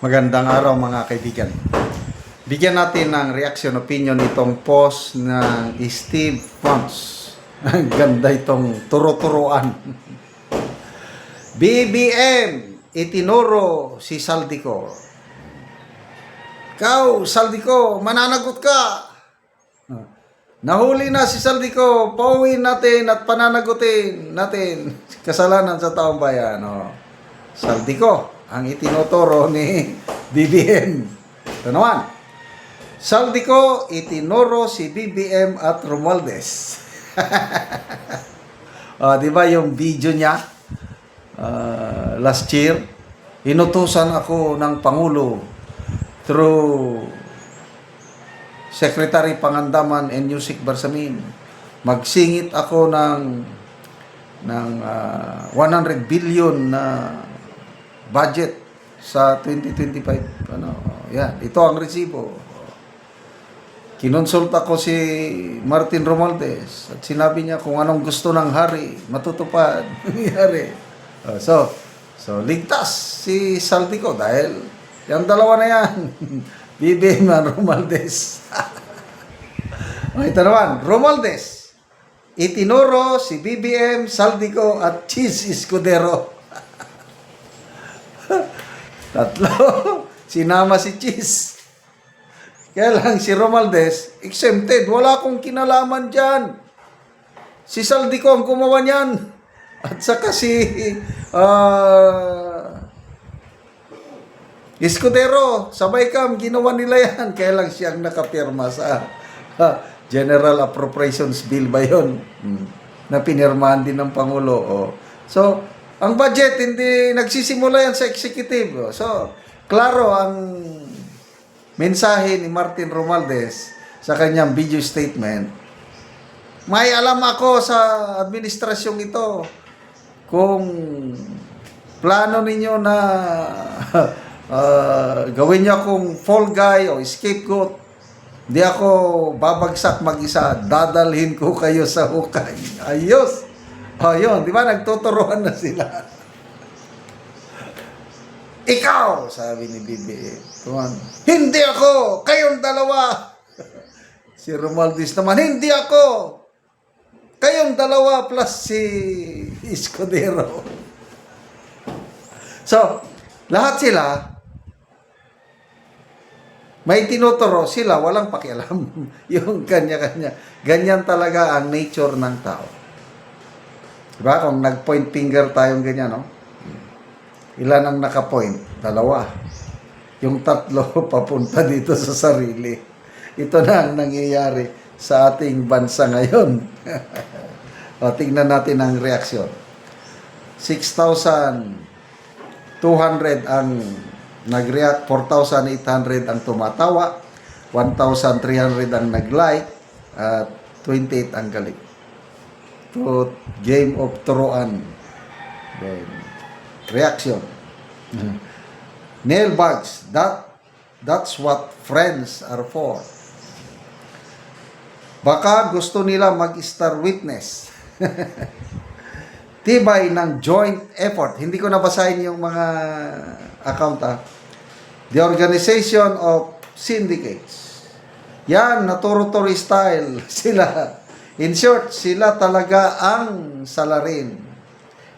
Magandang araw mga kaibigan. Bigyan natin ng reaction opinion itong post ng Steve Fons. Ang ganda itong turo-turuan. BBM, itinuro si Saldico. Kau, Saldico, mananagot ka. Nahuli na si Saldico, pauwiin natin at pananagutin natin kasalanan sa taong bayan. Saldico, ang itinuturo ni BBM. Ito naman. Saldico, itinuro si BBM at Romualdez. Di ba yung video niya last year? Inutusan ako ng Pangulo through Secretary Pangandaman and Yusek Bersamin. Magsingit ako ng 100 billion na budget sa 2025. Yan, ito ang resibo. Kinonsulta ko si Martin Romualdez at sinabi niya kung anong gusto ng hari, matutupad. Nangyari. So, ligtas si Saldico dahil yung dalawa na yan. BBM at Romualdez. Ito naman, Romualdez. Itinuro si BBM, Saldico at Cheese Escudero. Tatlo, sinama si Cheese. Kaya lang si Romualdez, exempted. Wala akong kinalaman dyan. Si Saldico ang gumawa niyan. At saka si Escudero, sabay kam, ginawa nila yan. Kaya lang siyang nakapirma sa General Appropriations Bill ba yun? Na pinirmahan din ng Pangulo. So, ang budget, hindi nagsisimula yan sa executive. So, klaro ang mensahe ni Martin Romualdez sa kanyang video statement. May alam ako sa administrasyong ito kung plano ninyo na gawin niyo akong fall guy o scapegoat. Di ako babagsak mag-isa. Dadalhin ko kayo sa hukay. Ayos! Yun, di ba? Nagtuturuan na sila. Ikaw, sabi ni BBM. Hindi ako! Kayong dalawa! Si Romualdez naman, hindi ako! Kayong dalawa plus si Escudero. So, lahat sila, may tinuturo sila, walang pakialam. Yung kanya-kanya. Ganyan talaga ang nature ng tao. Diba? Kung nag-point finger tayong ganyan, no? Ilan ang naka-point? Dalawa. Yung tatlo papunta dito sa sarili. Ito na ang nangyayari sa ating bansa ngayon. Tingnan natin ang reaksyon. 6,200 ang nag-react, 4,800 ang tumatawa, 1,300 ang nag-like, at 28 ang galit. To game of turuan. Then, reaction. Nail bugs. That's what friends are for. Baka gusto nila mag-star witness. Tibay ng joint effort. Hindi ko nabasahin yung mga account. The Organization of Syndicates. Yan, naturo-turi style sila. In short, sila talaga ang salarin.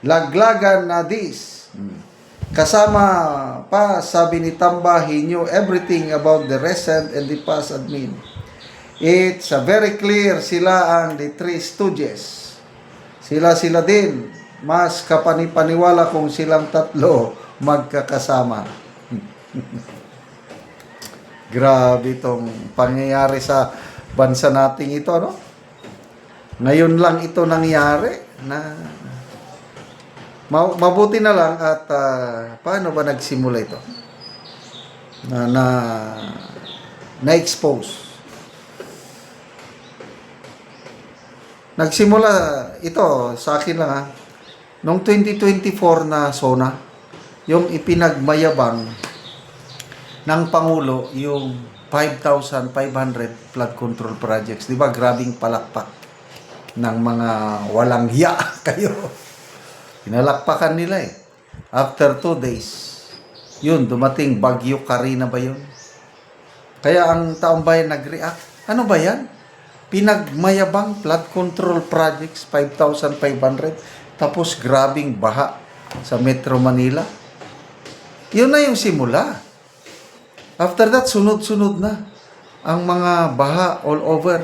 Laglagan na this. Kasama pa, sabi ni Tamba, he knew everything about the recent and the past admin. It's very clear sila ang the three stooges. Sila din. Mas kapanipaniwala kung silang tatlo magkakasama. Grabe itong pangyayari sa bansa nating ito, no? Ngayon lang ito nangyari na mabuti na lang at paano ba nagsimula ito? Na-expose. Nagsimula ito sa akin lang noong 2024 na SONA, yung ipinagmayabang ng Pangulo yung 5,500 flood control projects. Di ba? Grabing palakpak ng mga walang hiya kayo. Pinalakpakan nila eh. After 2 days, Yun, dumating Bagyo Karina ba yun? Kaya ang taong bayan nag-react. Ano ba yan? Pinagmayabang flood control projects, 5,500. Tapos grabing baha sa Metro Manila. Yun na yung simula. After that, sunod-sunod na ang mga baha all over.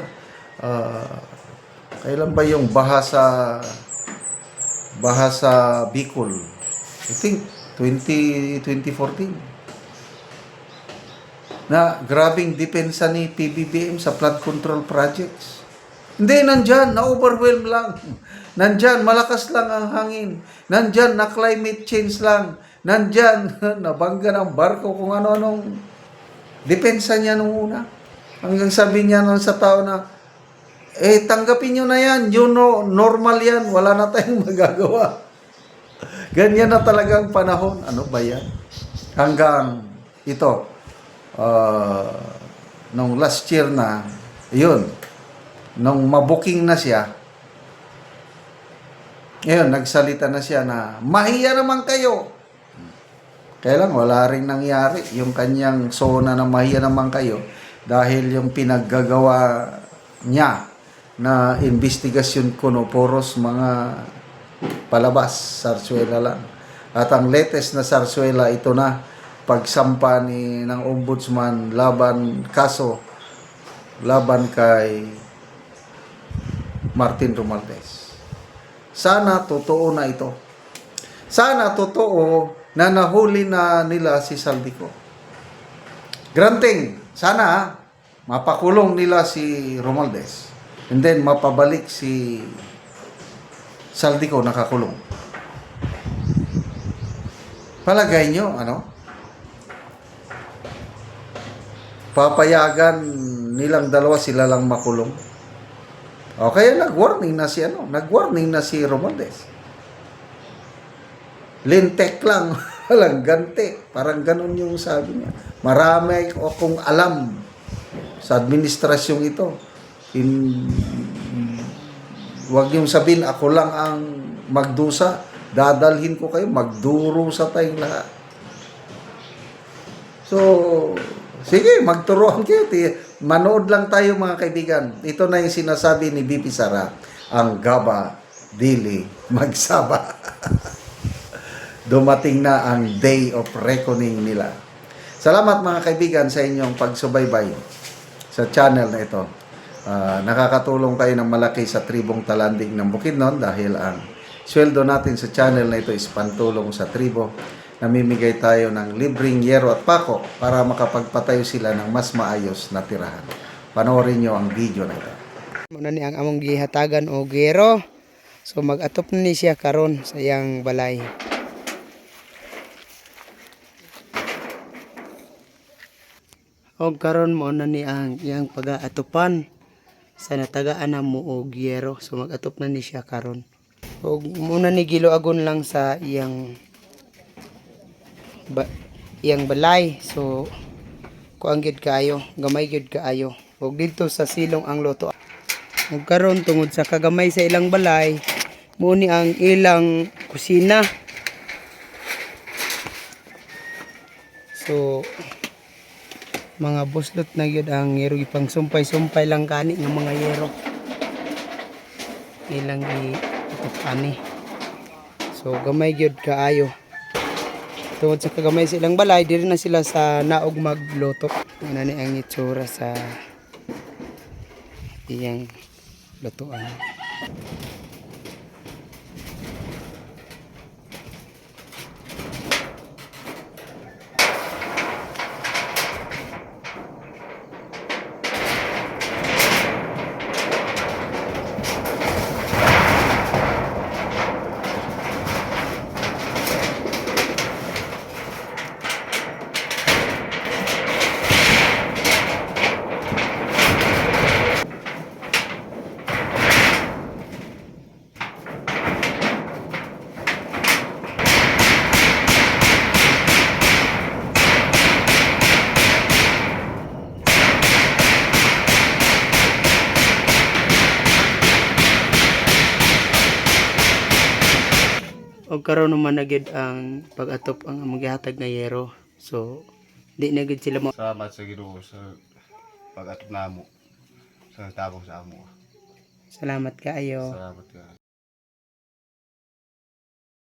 Kailan ba yung baha sa Bicol? I think 2014. Na grabing depensa ni PBBM sa flood control projects. Hindi, nandyan, na-overwhelm lang. Nandyan, malakas lang ang hangin. Nandyan, na climate change lang. Nandyan, nabangga ng barko kung ano-anong depensa niya nung una. Hanggang sabi niya nun sa tao na, tanggapin nyo na yan, normal yan, wala na tayong magagawa. Ganyan na talagang panahon. Ano ba yan? Hanggang ito, nung last year na, yun, nung mabuking na siya, ngayon, nagsalita na siya na, mahiya naman kayo. Kaya lang, wala rin nangyari. Yung kanyang sona na mahiya naman kayo, dahil yung pinaggagawa niya na investigasyon kuno, poros mga palabas, sarsuela lang. At ang latest na sarsuela, ito na, pagsampa ng ombudsman laban kay Martin Romualdez. Sana totoo na ito. Sana totoo na nahuli na nila si Saldico. Granting, sana mapakulong nila si Romualdez. And then mapabalik si Saldico nakakulong. Palagay nyo, papayagan nilang dalawa sila lang makulong. O kaya nag-warning na si Romualdez. Lintek lang, walang ganti. Parang ganun yung sabi niya. Marami akong alam sa administrasyong ito. Huwag niyong sabihin, ako lang ang magdusa. Dadalhin ko kayo, magdurusa tayong lahat. So, sige, magturuan kayo. Manood lang tayo mga kaibigan. Ito na yung sinasabi ni BP Sara. Ang gaba, dili, magsaba. Dumating na ang day of reckoning nila. Salamat mga kaibigan sa inyong pagsubaybay sa channel na ito. Nakakatulong kayo ng malaki sa tribong Talanding ng Bukidnon dahil ang sweldo natin sa channel na ito is pantulong sa tribo. Namimigay tayo ng libreng yero at pako para makapagpatayo sila ng mas maayos na tirahan. Panoorin nyo ang video na ito. Muna ni ang among gihatagan o gero. So mag-atop na ni siya karon sa iyang balay. Og karon mo na ni ang iyang pag-aatupan sa natagaan na mo og yero. So mag-atop na ni siya karon. Og muna ni giloagon lang sa iyang balay. So kuang gid kaayo, gamay gid kaayo. Og dito sa silong ang loto. Og karon tungod sa kagamay sa ilang balay, mo ni ang ilang kusina. So mga buslot na yun ang yero, ipang sumpay-sumpay lang kani ng mga yero ilang itupani. So gamay gyud kaayo tungod sa kagamay sa ilang balay, diri na sila sa naog magluto. Ano ni ang itsura sa iyang lutuan. Og karon naman na gyud ang pag-atop ang magihatag nga yero. So di na gid sila mo. Salamat sa Ginoo sa pag-atop namo sa tabang sa amo. Salamat kaayo. Salamat ka.